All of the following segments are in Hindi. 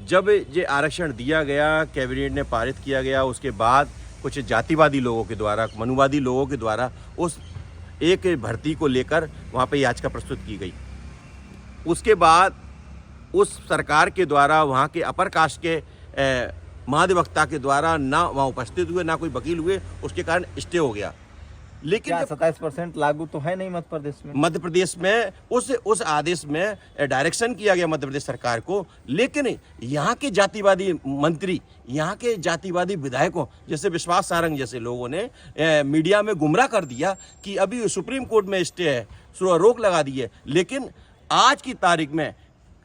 जब ये आरक्षण दिया गया, कैबिनेट ने पारित किया गया, उसके बाद कुछ जातिवादी लोगों के द्वारा, मनुवादी लोगों के द्वारा उस एक भर्ती को लेकर वहाँ पे याचिका प्रस्तुत की गई। उसके बाद उस सरकार के द्वारा वहाँ के अपर कास्ट के महाधिवक्ता के द्वारा ना वहाँ उपस्थित हुए, ना कोई वकील हुए, उसके कारण स्टे हो गया। लेकिन 27% लागू तो है नहीं मध्य प्रदेश में। मध्य प्रदेश में उस आदेश में डायरेक्शन किया गया मध्य प्रदेश सरकार को, लेकिन यहाँ के जातिवादी मंत्री, यहाँ के जातिवादी विधायकों जैसे विश्वास सारंग जैसे लोगों ने मीडिया में गुमराह कर दिया कि अभी सुप्रीम कोर्ट में स्टे है, रोक लगा दी है। लेकिन आज की तारीख में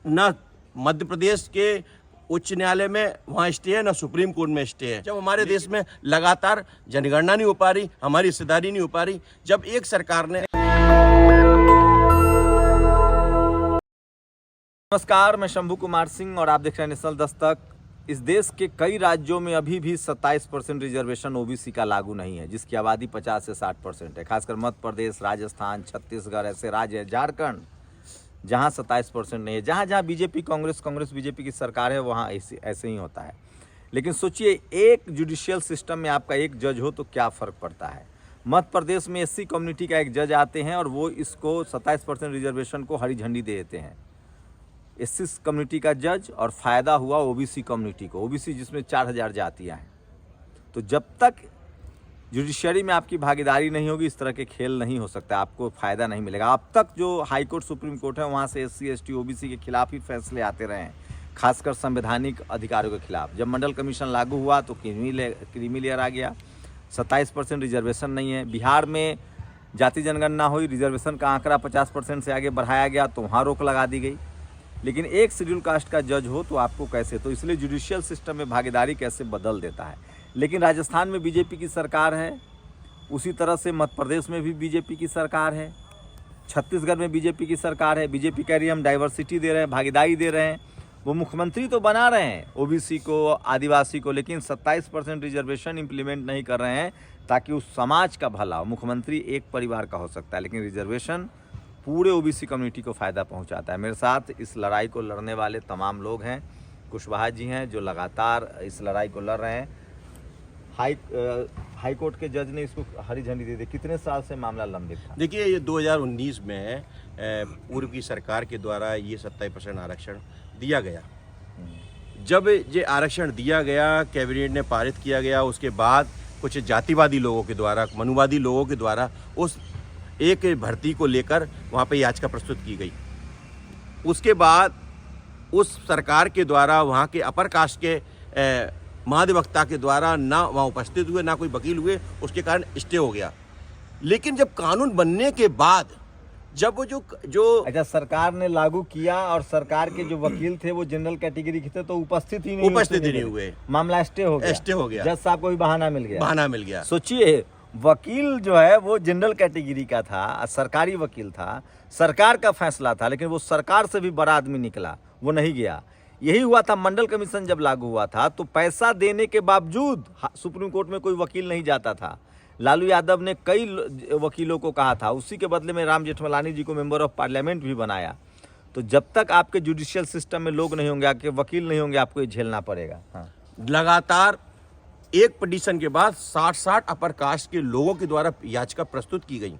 न मध्य प्रदेश के उच्च न्यायालय में वहाँ स्टे है, ना सुप्रीम कोर्ट में स्टे है। जब हमारे देश में लगातार जनगणना नहीं हो पा रही, हमारी हिस्सेदारी नहीं हो पा रही, जब एक सरकार ने। नमस्कार, मैं शंभू कुमार सिंह और आप देख रहे हैं नेशनल दस्तक। इस देश के कई राज्यों में अभी भी 27% रिजर्वेशन ओबीसी का लागू नहीं है, जिसकी आबादी 50 से 60% है। खासकर मध्य प्रदेश, राजस्थान, छत्तीसगढ़ ऐसे राज्य है, झारखंड, जहाँ 27% नहीं है। जहाँ जहाँ बीजेपी कांग्रेस बीजेपी की सरकार है, वहाँ ऐसे ही होता है। लेकिन सोचिए, एक जुडिशियल सिस्टम में आपका एक जज हो तो क्या फ़र्क पड़ता है। मध्य प्रदेश में एससी कम्युनिटी का एक जज आते हैं और वो इसको 27% रिजर्वेशन को हरी झंडी दे देते हैं। एससी कम्युनिटी का जज, और फ़ायदा हुआ ओबीसी कम्युनिटी को, ओबीसी जिसमें 4000 जातियाँ हैं। तो जब तक जुडिशरी में आपकी भागीदारी नहीं होगी, इस तरह के खेल नहीं हो सकता, आपको फ़ायदा नहीं मिलेगा। अब तक जो हाई कोर्ट, सुप्रीम कोर्ट है, वहाँ से एससी एसटी ओबीसी के खिलाफ ही फैसले आते रहे हैं, खासकर संवैधानिक अधिकारों के खिलाफ। जब मंडल कमीशन लागू हुआ तो क्रीमी लेयर आ गया, 27% रिजर्वेशन नहीं है। बिहार में जाति जनगणना हुई, रिजर्वेशन का आंकड़ा 50% से आगे बढ़ाया गया तो वहाँ रोक लगा दी गई। लेकिन एक शेड्यूल कास्ट का जज हो तो आपको कैसे, तो इसलिए जुडिशियल सिस्टम में भागीदारी कैसे बदल देता है। लेकिन राजस्थान में बीजेपी की सरकार है, उसी तरह से मध्य प्रदेश में भी बीजेपी की सरकार है, छत्तीसगढ़ में बीजेपी की सरकार है। बीजेपी कह रही है हम डाइवर्सिटी दे रहे हैं, भागीदारी दे रहे हैं। वो मुख्यमंत्री तो बना रहे हैं ओबीसी को, आदिवासी को, लेकिन 27% रिजर्वेशन इम्प्लीमेंट नहीं कर रहे हैं ताकि उस समाज का भला हो। मुख्यमंत्री एक परिवार का हो सकता है, लेकिन रिजर्वेशन पूरे ओबीसी कम्युनिटी को फ़ायदा पहुंचाता है। मेरे साथ इस लड़ाई को लड़ने वाले तमाम लोग हैं। कुशवाहा जी हैं जो लगातार इस लड़ाई को लड़ रहे हैं। हाई कोर्ट के जज ने इसको हरी झंडी दे दी। कितने साल से मामला लंबित था? देखिए, ये 2019 में पूर्व की सरकार के द्वारा ये 27% आरक्षण दिया गया। जब ये आरक्षण दिया गया, कैबिनेट ने पारित किया गया, उसके बाद कुछ जातिवादी लोगों के द्वारा, मनुवादी लोगों के द्वारा उस एक भर्ती को लेकर वहाँ पे याचिका प्रस्तुत की गई। उसके बाद उस सरकार के द्वारा वहाँ के अपर कास्ट के महाधिवक्ता के द्वारा ना वहाँ उपस्थित हुए, ना कोई वकील हुए, उसके कारण स्टे हो गया। लेकिन जब कानून बनने के बाद, जब वो जो अच्छा, सरकार ने लागू किया और सरकार के जो वकील थे वो जनरल कैटेगरी के थे, तो उपस्थित ही नहीं हुए, मामला स्टे हो गया। जज साहब को भी बहाना मिल गया। सोचिए, वकील जो है वो जनरल कैटेगरी का था, सरकारी वकील था, सरकार का फैसला था, लेकिन वो सरकार से भी बड़ा आदमी निकला, वो नहीं गया। यही हुआ था मंडल कमीशन जब लागू हुआ था, तो पैसा देने के बावजूद सुप्रीम कोर्ट में कोई वकील नहीं जाता था। लालू यादव ने कई वकीलों को कहा था, उसी के बदले में राम जेठमलानी जी को मेंबर ऑफ पार्लियामेंट भी बनाया। तो जब तक आपके जुडिशियल सिस्टम में लोग नहीं होंगे, आपके वकील नहीं होंगे, आपको ये झेलना पड़ेगा। हाँ। लगातार एक पिटीशन के बाद 60 अपर कास्ट के लोगों के द्वारा याचिका प्रस्तुत की गई।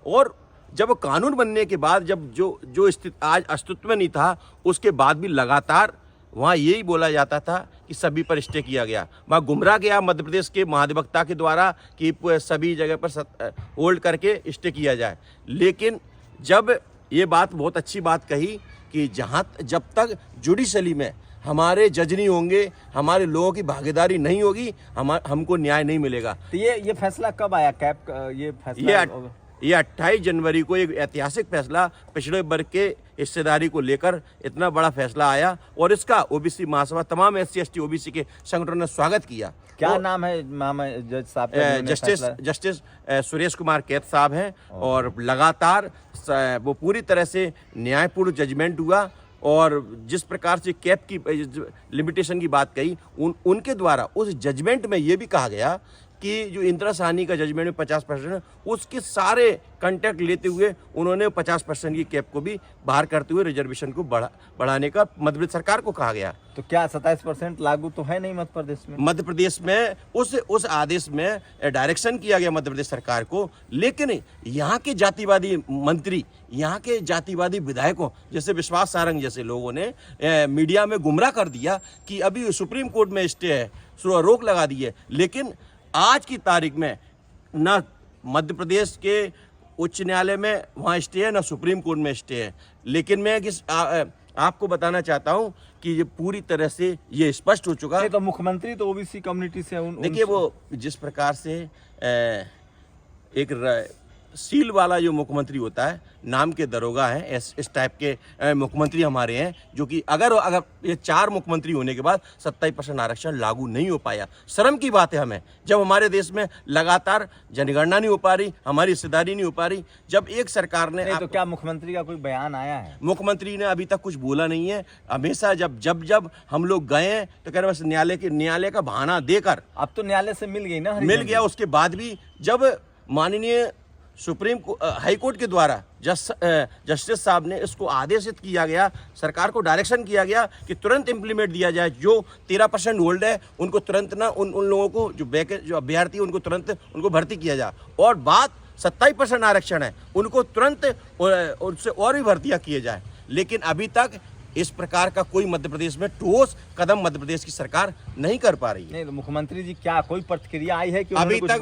और जब कानून बनने के बाद, जब जो स्थिति आज अस्तित्व में नहीं था, उसके बाद भी लगातार वहाँ यही बोला जाता था कि सभी पर स्टे किया गया। वहाँ गुमराह गया मध्य प्रदेश के महाधिवक्ता के द्वारा कि सभी जगह पर होल्ड करके स्टे किया जाए। लेकिन जब ये बात, बहुत अच्छी बात कही कि जब तक जुडिशरी में हमारे जज नहीं होंगे, हमारे लोगों की भागीदारी नहीं होगी, हमको न्याय नहीं मिलेगा। तो ये फैसला कब आया? ये 28 जनवरी को एक ऐतिहासिक फैसला, पिछड़े वर्ग के हिस्सेदारी को लेकर इतना बड़ा फैसला आया, और इसका ओबीसी महासभा, तमाम एससी एसटी ओबीसी के संगठनों ने स्वागत किया। क्या नाम है जज साहब? जस्टिस सुरेश कुमार कैत साहब हैं, और लगातार वो पूरी तरह से न्यायपूर्ण जजमेंट हुआ। और जिस प्रकार से कैप की लिमिटेशन की बात कही, उनके द्वारा उस जजमेंट में ये भी कहा गया कि जो इंदिरा साहनी का जजमेंट में 50% उसके सारे कंटेक्ट लेते हुए उन्होंने 50% की कैप को भी बाहर करते हुए रिजर्वेशन को बढ़ाने का मध्य प्रदेश सरकार को कहा गया। तो क्या 27% लागू तो है नहीं मध्य प्रदेश में? मध्य प्रदेश में उस आदेश में डायरेक्शन किया गया मध्य प्रदेश सरकार को, लेकिन यहाँ के जातिवादी मंत्री, यहाँ के जातिवादी विधायकों जैसे विश्वास सारंग जैसे लोगों ने मीडिया में गुमराह कर दिया कि अभी सुप्रीम कोर्ट में स्टे है, रोक लगा दी है। लेकिन आज की तारीख में ना मध्य प्रदेश के उच्च न्यायालय में वहाँ स्टे है, ना सुप्रीम कोर्ट में स्टे है। लेकिन मैं आपको बताना चाहता हूँ कि ये पूरी तरह से ये स्पष्ट हो चुका है। तो मुख्यमंत्री तो ओबीसी कम्युनिटी से देखिए, वो जिस प्रकार से एक सील वाला जो मुख्यमंत्री होता है, नाम के दरोगा हैं, इस टाइप के मुख्यमंत्री हमारे हैं, जो कि अगर ये 4 मुख्यमंत्री होने के बाद 27% आरक्षण लागू नहीं हो पाया। शर्म की बात है हमें, जब हमारे देश में लगातार जनगणना नहीं हो पा रही, हमारी हिस्सेदारी नहीं हो पा रही, जब एक सरकार ने तो क्या मुख्यमंत्री का कोई बयान आया है? मुख्यमंत्री ने अभी तक कुछ बोला नहीं है। हमेशा जब हम लोग गए हैं तो कह रहे बस न्यायालय का बहाना देकर, अब तो न्यायालय से मिल गई ना, मिल गया। उसके बाद भी जब माननीय हाई कोर्ट के द्वारा जस्टिस साहब ने इसको आदेशित किया गया, सरकार को डायरेक्शन किया गया कि तुरंत इंप्लीमेंट दिया जाए, जो 13% होल्ड है उनको तुरंत ना उन लोगों को जो अभ्यर्थी उनको तुरंत उनको भर्ती किया जाए, और बात 27% आरक्षण है उनको तुरंत उनसे और भी भर्तियां किए जाए। लेकिन अभी तक इस प्रकार का कोई मध्य प्रदेश में ठोस कदम मध्य प्रदेश की सरकार नहीं कर पा रही है। नहीं तो मुख्यमंत्री जी क्या कोई प्रतिक्रिया आई है कि अभी तक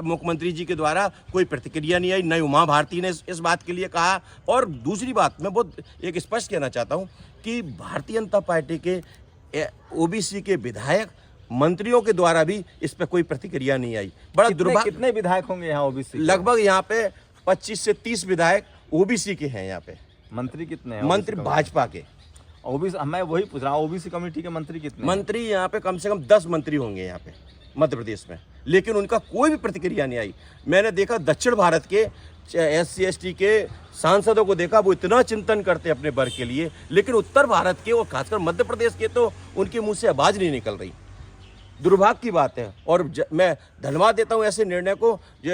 मुख्यमंत्री जी के द्वारा कोई प्रतिक्रिया नहीं आई, न उमा भारती ने इस बात के लिए कहा। और दूसरी बात मैं बहुत एक स्पष्ट कहना चाहता हूं कि भारतीय जनता पार्टी के ओबीसी के विधायक मंत्रियों के द्वारा भी इस पर कोई प्रतिक्रिया नहीं आई। बड़ा दुर्भाग्य। कितने विधायक होंगे यहाँ ओबीसी? लगभग यहाँ पे 25 से 30 विधायक ओबीसी के हैं यहाँ पे। मंत्री कितने हैं? मंत्री भाजपा के। ओबीसी, मैं वही पूछ रहा हूँ, ओबीसी कमेटी के मंत्री कितने? मंत्री यहाँ पे कम से कम 10 मंत्री होंगे यहाँ पे मध्य प्रदेश में, लेकिन उनका कोई भी प्रतिक्रिया नहीं आई। मैंने देखा दक्षिण भारत के SC ST के सांसदों को देखा, वो इतना चिंतन करते अपने वर्ग के लिए, लेकिन उत्तर भारत के और खासकर मध्य प्रदेश के तो उनके मुंह से आवाज नहीं निकल रही। दुर्भाग्य की बात है। और मैं धन्यवाद देता हूं ऐसे निर्णय को, जो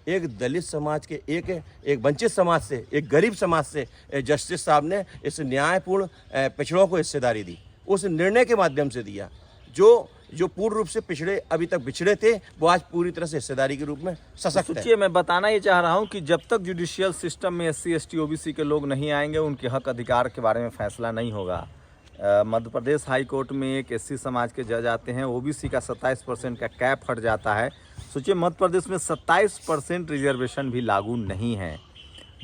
एक दलित समाज के, एक वंचित समाज से, एक गरीब समाज से जस्टिस साहब ने इस न्यायपूर्ण पिछड़ों को हिस्सेदारी दी, उस निर्णय के माध्यम से दिया। जो पूर्ण रूप से पिछड़े, अभी तक पिछड़े थे, वो आज पूरी तरह से हिस्सेदारी के रूप में सशक्त है। मैं बताना ये चाह रहा हूँ कि जब तक जुडिशियल सिस्टम में SC ST OBC के लोग नहीं आएंगे, उनके हक अधिकार के बारे में फैसला नहीं होगा। मध्य प्रदेश हाई कोर्ट में एक SC समाज के जज आते हैं, OBC का 27% का कैप हट जाता है। सोचिए, मध्य प्रदेश में 27% रिजर्वेशन भी लागू नहीं है।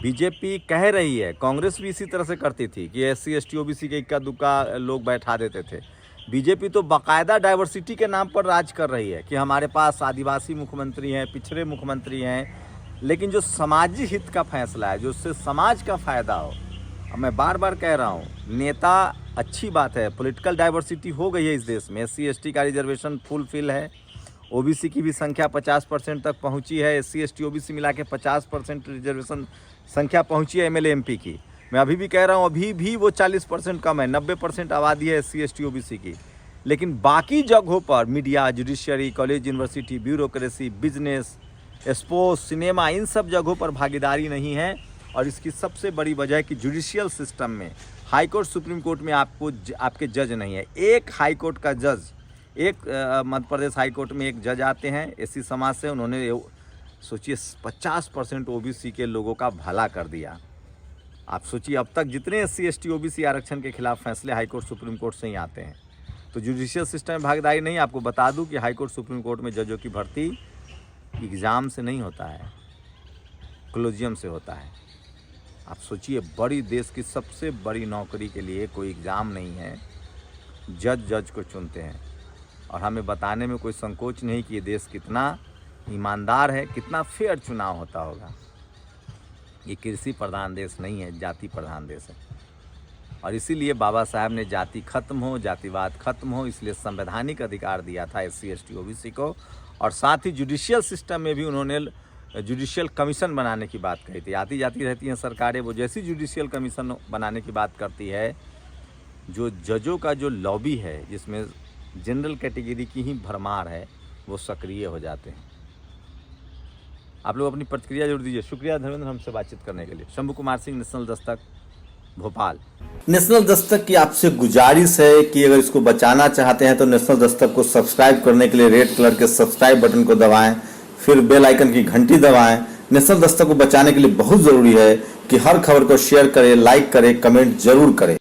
बीजेपी कह रही है, कांग्रेस भी इसी तरह से करती थी कि SC ST OBC के इक्का दुक्का लोग बैठा देते थे। बीजेपी तो बाकायदा डाइवर्सिटी के नाम पर राज कर रही है कि हमारे पास आदिवासी मुख्यमंत्री हैं, पिछड़े मुख्यमंत्री हैं, लेकिन जो समाजी हित का फैसला है, जो उससे समाज का फायदा हो। अब मैं बार बार कह रहा हूँ, नेता अच्छी बात है, पॉलिटिकल डाइवर्सिटी हो गई है इस देश में, SC ST का रिजर्वेशन फुलफिल है, OBC की भी संख्या 50% तक पहुंची है, SC ST OBC मिला के 50% रिजर्वेशन संख्या पहुंची है MLA MP की। मैं अभी भी कह रहा हूं, अभी भी वो 40% कम है, 90% आबादी है SC ST OBC की। लेकिन बाकी जगहों पर media, judiciary, college, university, bureaucracy, business, sports, cinema, इन सब जगहों पर भागीदारी नहीं है। और इसकी सबसे बड़ी वजह है कि जुडिशियल सिस्टम में, हाई कोर्ट, सुप्रीम कोर्ट में आपके जज नहीं है। एक हाई कोर्ट का जज, मध्य प्रदेश हाई कोर्ट में एक जज आते हैं SC समाज से, उन्होंने सोचिए 50% OBC के लोगों का भला कर दिया। आप सोचिए, अब तक जितने SC ST OBC आरक्षण के खिलाफ फैसले हाई कोर्ट, सुप्रीम कोर्ट से ही आते हैं। तो जुडिशियल सिस्टम में भागीदारी नहीं। आपको बता दूं कि हाई कोर्ट, सुप्रीम कोर्ट में जजों की भर्ती एग्ज़ाम से नहीं होता है, कोलोजियम से होता है। आप सोचिए, बड़ी देश की सबसे बड़ी नौकरी के लिए कोई एग्ज़ाम नहीं है, जज को चुनते हैं। और हमें बताने में कोई संकोच नहीं कि ये देश कितना ईमानदार है, कितना फेयर चुनाव होता होगा। ये कृषि प्रधान देश नहीं है, जाति प्रधान देश है। और इसीलिए बाबा साहब ने जाति खत्म हो, जातिवाद खत्म हो, इसलिए संवैधानिक अधिकार दिया था SC ST OBC को। और साथ ही जुडिशियल सिस्टम में भी उन्होंने जुडिशियल कमीशन बनाने की बात कही थी। आती जाती रहती हैं सरकारें, वो जैसी जुडिशियल कमीशन बनाने की बात करती है, जो जजों का जो लॉबी है, जिसमें जनरल कैटेगरी की ही भरमार है, वो सक्रिय हो जाते हैं। आप लोग अपनी प्रतिक्रिया जरूर दीजिए। शुक्रिया धर्मेंद्र हमसे बातचीत करने के लिए। शंभू कुमार सिंह, नेशनल दस्तक, भोपाल। नेशनल दस्तक की आपसे गुजारिश है कि अगर इसको बचाना चाहते हैं तो नेशनल दस्तक को सब्सक्राइब करने के लिए रेड कलर के सब्सक्राइब बटन को दबाएं, फिर बेल आइकन की घंटी दबाएं। नेशनल दस्तक को बचाने के लिए बहुत जरूरी है कि हर खबर को शेयर करें, लाइक करें, कमेंट जरूर करें।